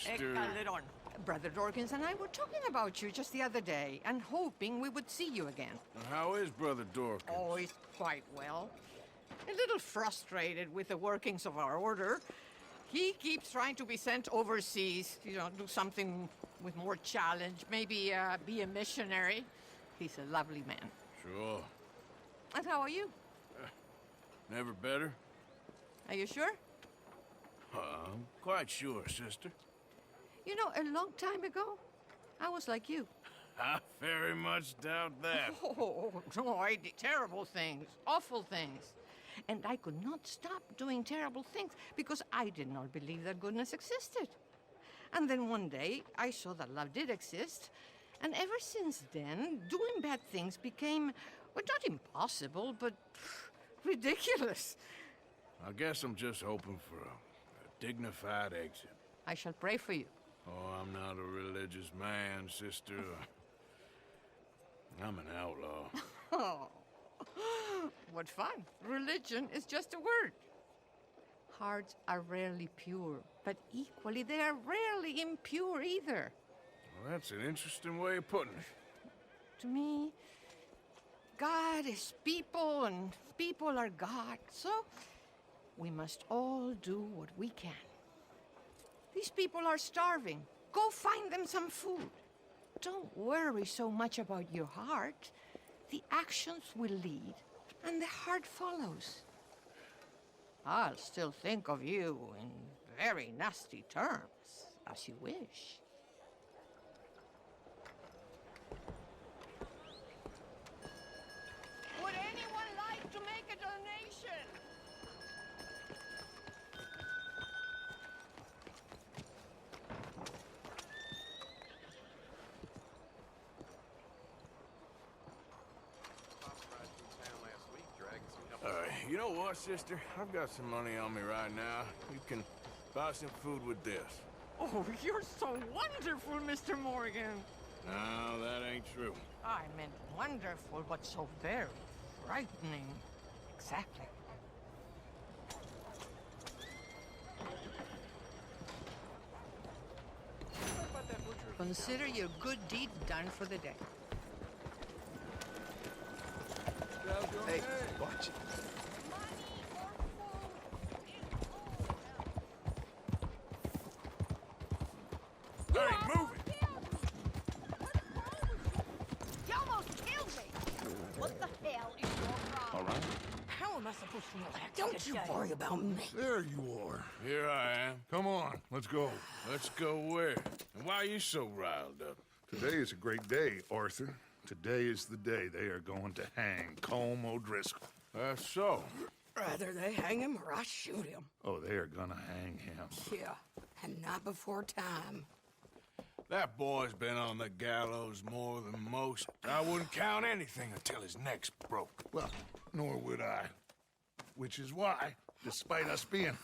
Calderon. Brother Dorkins and I were talking about you just the other day and hoping we would see you again. How is Brother Dorkins? Oh, he's quite well. A little frustrated with the workings of our order. He keeps trying to be sent overseas, do something with more challenge, maybe be a missionary. He's a lovely man. Sure. And how are you? Never better? Are you sure? I'm quite sure, sister. You know, a long time ago, I was like you. I very much doubt that. Oh, no, I did terrible things, awful things. And I could not stop doing terrible things because I did not believe that goodness existed. And then one day, I saw that love did exist. And ever since then, doing bad things became, well, not impossible, but ridiculous. I guess I'm just hoping for a dignified exit. I shall pray for you. Oh, I'm not a religious man, sister. I'm an outlaw. Oh, what fun. Religion is just a word. Hearts are rarely pure, but equally they are rarely impure either. Well, that's an interesting way of putting it. To me, God is people and people are God, so we must all do what we can. These people are starving. Go find them some food. Don't worry so much about your heart. The actions will lead, and the heart follows. I'll still think of you in very nasty terms, as you wish. Would anyone like to make a donation? You know what, sister? I've got some money on me right now. You can buy some food with this. Oh, you're so wonderful, Mr. Morgan. No, that ain't true. I meant wonderful, but so very frightening. Exactly. Consider your good deed done for the day. Hey, watch it. Hey, move it! You almost killed me! What the hell is your problem? All right. How am I supposed to know that? Don't you worry about me. There you are. Here I am. Come on, let's go. Let's go where? And why are you so riled up? Today is a great day, Arthur. Today is the day they are going to hang Colm O'Driscoll. That's so. Rather they hang him or I shoot him. Oh, they are gonna hang him. Yeah, and not before time. That boy's been on the gallows more than most. I wouldn't count anything until his neck's broke. Well, nor would I. Which is why, despite us being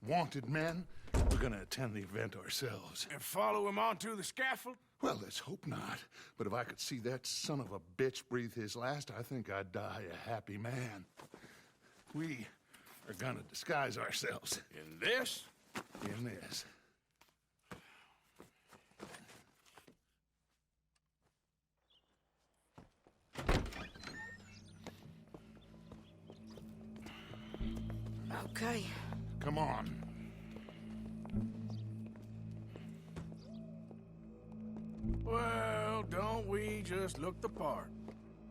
wanted men, we're gonna attend the event ourselves. And follow him onto the scaffold? Well, let's hope not. But if I could see that son of a bitch breathe his last, I think I'd die a happy man. We are gonna disguise ourselves In this? in this. Okay. Come on. Well, don't we just look the part?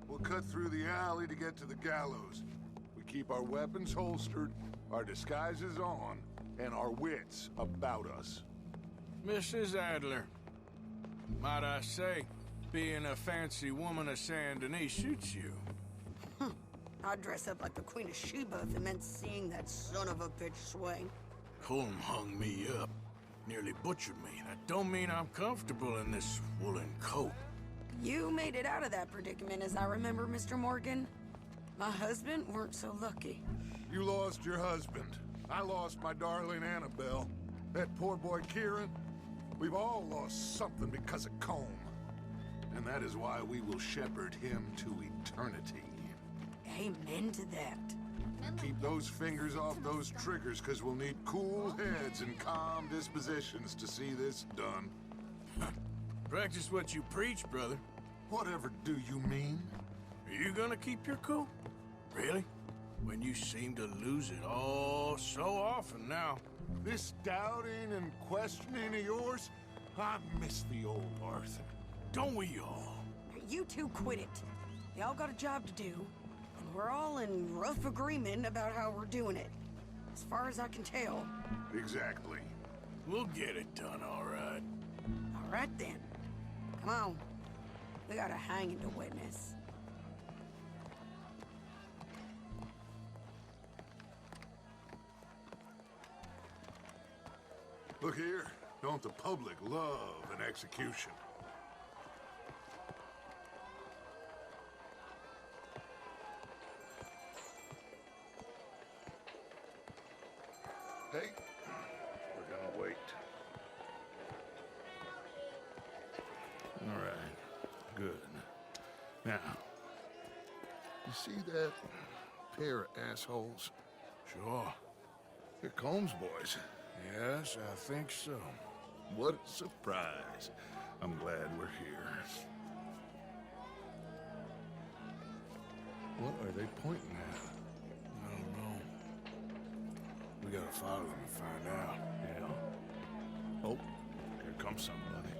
We'll cut through the alley to get to the gallows. We keep our weapons holstered, our disguises on, and our wits about us. Mrs. Adler, might I say, being a fancy woman of Saint Denis suits you. I'd dress up like the Queen of Sheba if it meant seeing that son of a bitch swing. Colm hung me up, nearly butchered me. That don't mean I'm comfortable in this woolen coat. You made it out of that predicament, as I remember, Mr. Morgan. My husband weren't so lucky. You lost your husband. I lost my darling Annabelle. That poor boy Kieran. We've all lost something because of Colm. And that is why we will shepherd him to eternity. Amen to that. Keep those fingers off those triggers, because we'll need cool heads and calm dispositions to see this done. Practice what you preach, brother. Whatever do you mean? Are you gonna keep your cool? Really? When you seem to lose it all so often now. This doubting and questioning of yours, I miss the old Arthur. Don't we all? You two quit it. Y'all got a job to do, and we're all in rough agreement about how we're doing it. As far as I can tell. Exactly. We'll get it done, all right. All right then. Come on. We got a hanging to witness. Look here, don't the public love an execution? Hey, we're gonna wait. All right, good. Now, you see that pair of assholes? Sure. They're Combs boys. Yes, I think so. What a surprise. I'm glad we're here. What are they pointing at? I don't know. We gotta follow them and find out. Yeah. Oh, here comes somebody.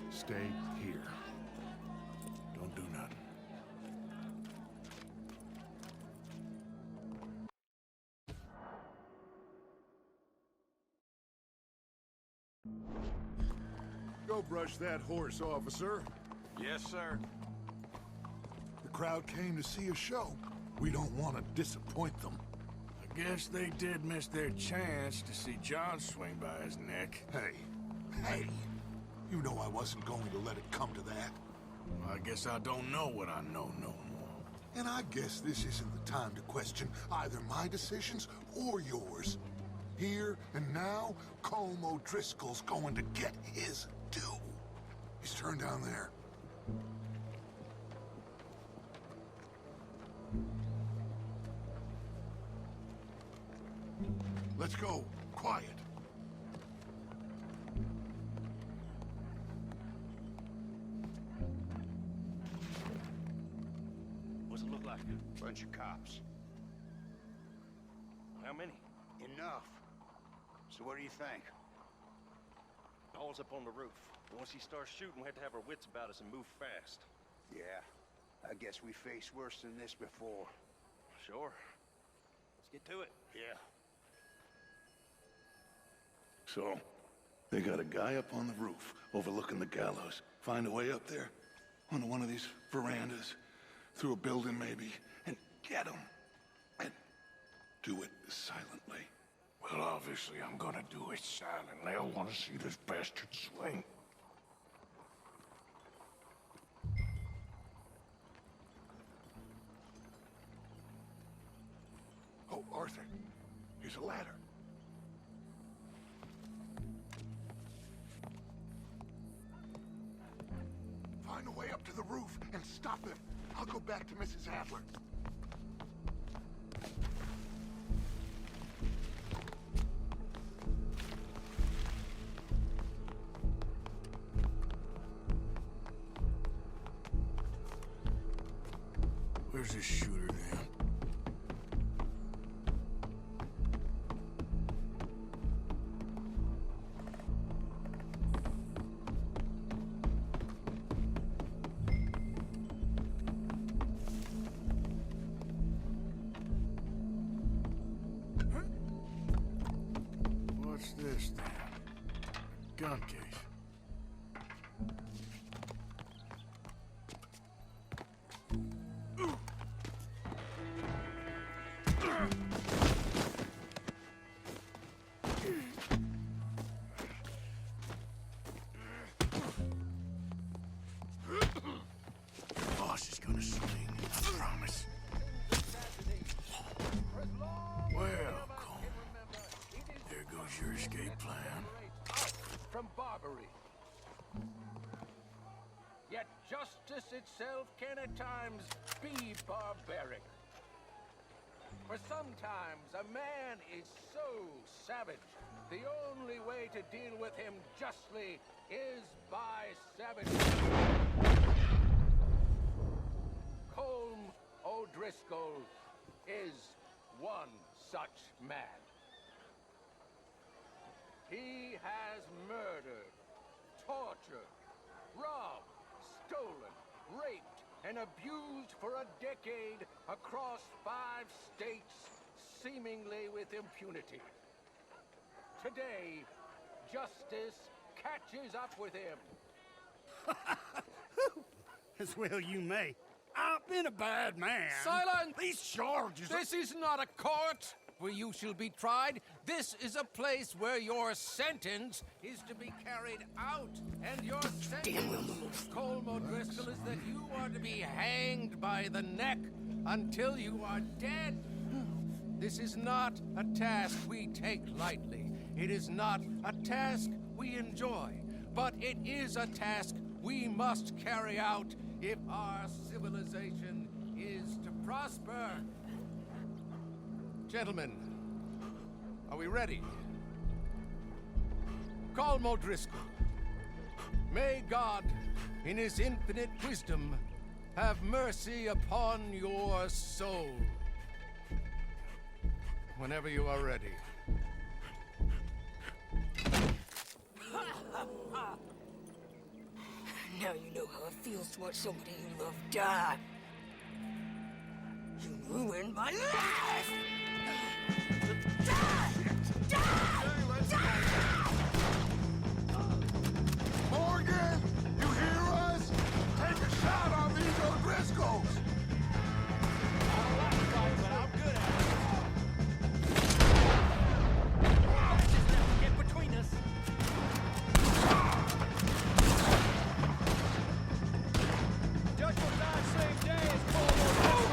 Stay here. Don't do nothing. Go brush that horse, officer. Yes, sir. The crowd came to see a show. We don't want to disappoint them. I guess they did miss their chance to see John swing by his neck. Hey, you know I wasn't going to let it come to that. Well, I guess I don't know what I know no more. And I guess this isn't the time to question either my decisions or yours. Here and now, Colm O'Driscoll's going to get his due. He's turned down there. Let's go. Quiet. What's it look like? Bunch of cops. How many? Enough. So what do you think? All's up on the roof. Once he starts shooting, we have to have our wits about us and move fast. Yeah, I guess we faced worse than this before. Sure. Let's get to it. Yeah. So, they got a guy up on the roof overlooking the gallows. Find a way up there, onto one of these verandas, through a building maybe, and get him. And do it silently. Well, obviously, I'm gonna do it silently. I want to see this bastard swing. Oh, Arthur, here's a ladder. Find a way up to the roof and stop him. I'll go back to Mrs. Adler. Where's this shooter, then? What's this, then? Gun case. Boss is gonna swing, I promise. Well, Colm, there goes your escape plan. From Barbary. Yet justice itself can at times be barbaric. For sometimes a man is so savage, the only way to deal with him justly is by savagery. Colm O'Driscoll is one such man. He has murdered, tortured, robbed, stolen, raped, and abused for a decade across 5 states, seemingly with impunity. Today, justice catches up with him. As well you may. I've been a bad man. Silence! These charges are... This is not a court where you shall be tried. This is a place where your sentence is to be carried out. And your sentence, Colm O'Driscoll, is that you are to be hanged by the neck until you are dead. This is not a task we take lightly. It is not a task we enjoy. But it is a task we must carry out if our civilization is to prosper. Gentlemen, are we ready? Colm O'Driscoll, may God, in his infinite wisdom, have mercy upon your soul. Whenever you are ready. Now you know how it feels to watch somebody you love die. You ruined my life! Die! Die! Die! Morgan, you hear us? Take a shot on these O'Driscolls! I don't like to fight, but I'm good at it. Just never get between us. Judge will die same day as Colm O'Driscoll.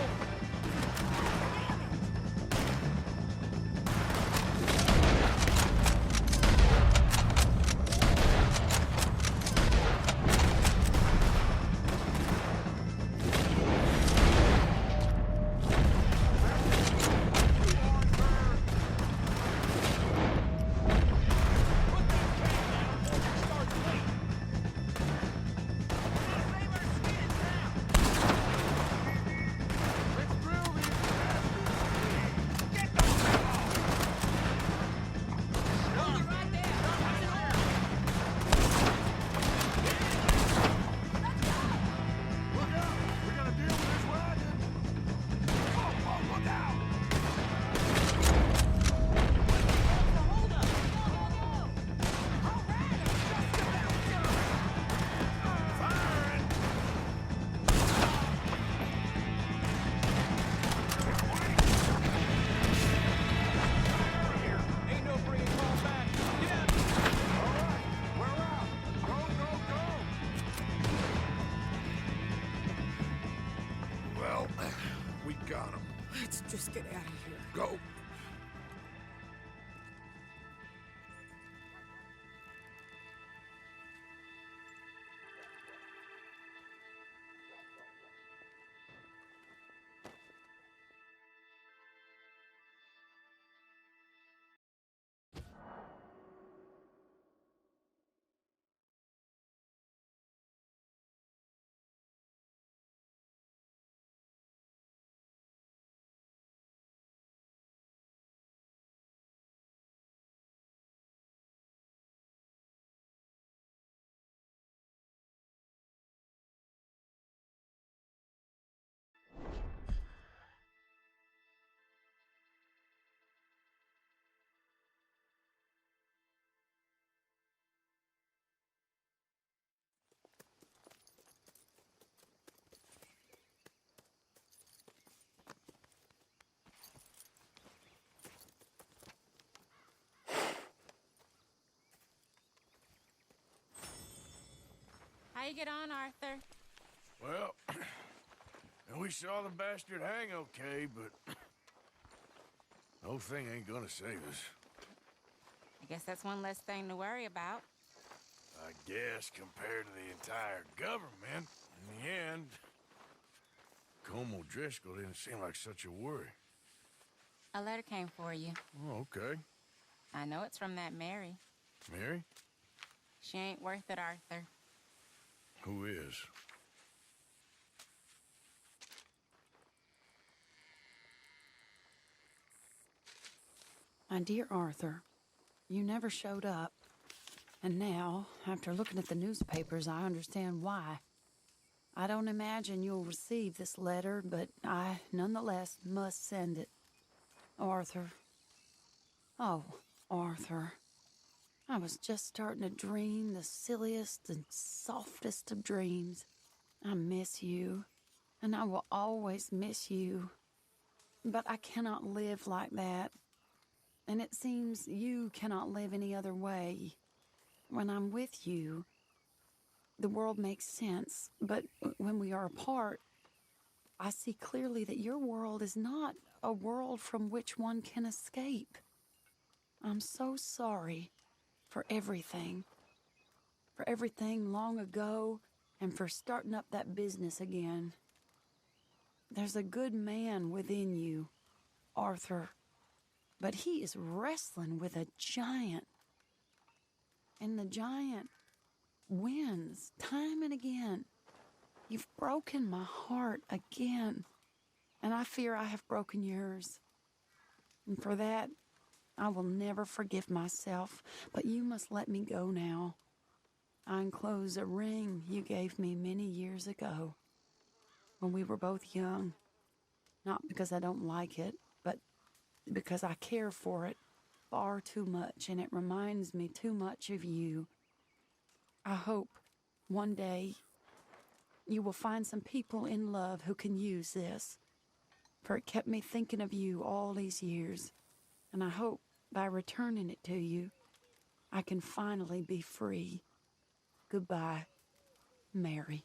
Let's just get out of here. Go. How you get on, Arthur? Well, we saw the bastard hang okay, but the whole thing ain't gonna save us. I guess that's one less thing to worry about. I guess compared to the entire government, In the end, Colm O'Driscoll didn't seem like such a worry. A letter came for you. Oh, okay. I know it's from that Mary. Mary? She ain't worth it, Arthur. Who is? My dear Arthur, you never showed up. And now, after looking at the newspapers, I understand why. I don't imagine you'll receive this letter, but I, nonetheless, must send it. Arthur. Oh, Arthur. I was just starting to dream the silliest and softest of dreams. I miss you, and I will always miss you. But I cannot live like that. And it seems you cannot live any other way. When I'm with you, the world makes sense. But when we are apart, I see clearly that your world is not a world from which one can escape. I'm so sorry for everything. For everything long ago, and for starting up that business again. There's a good man within you, Arthur. But he is wrestling with a giant. And the giant wins time and again. You've broken my heart again. And I fear I have broken yours. And for that, I will never forgive myself. But you must let me go now. I enclose a ring you gave me many years ago, when we were both young. Not because I don't like it, but because I care for it far too much, and it reminds me too much of you. I hope one day you will find some people in love who can use this, for it kept me thinking of you all these years, and I hope by returning it to you, I can finally be free. Goodbye, Mary.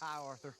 Hi, Arthur.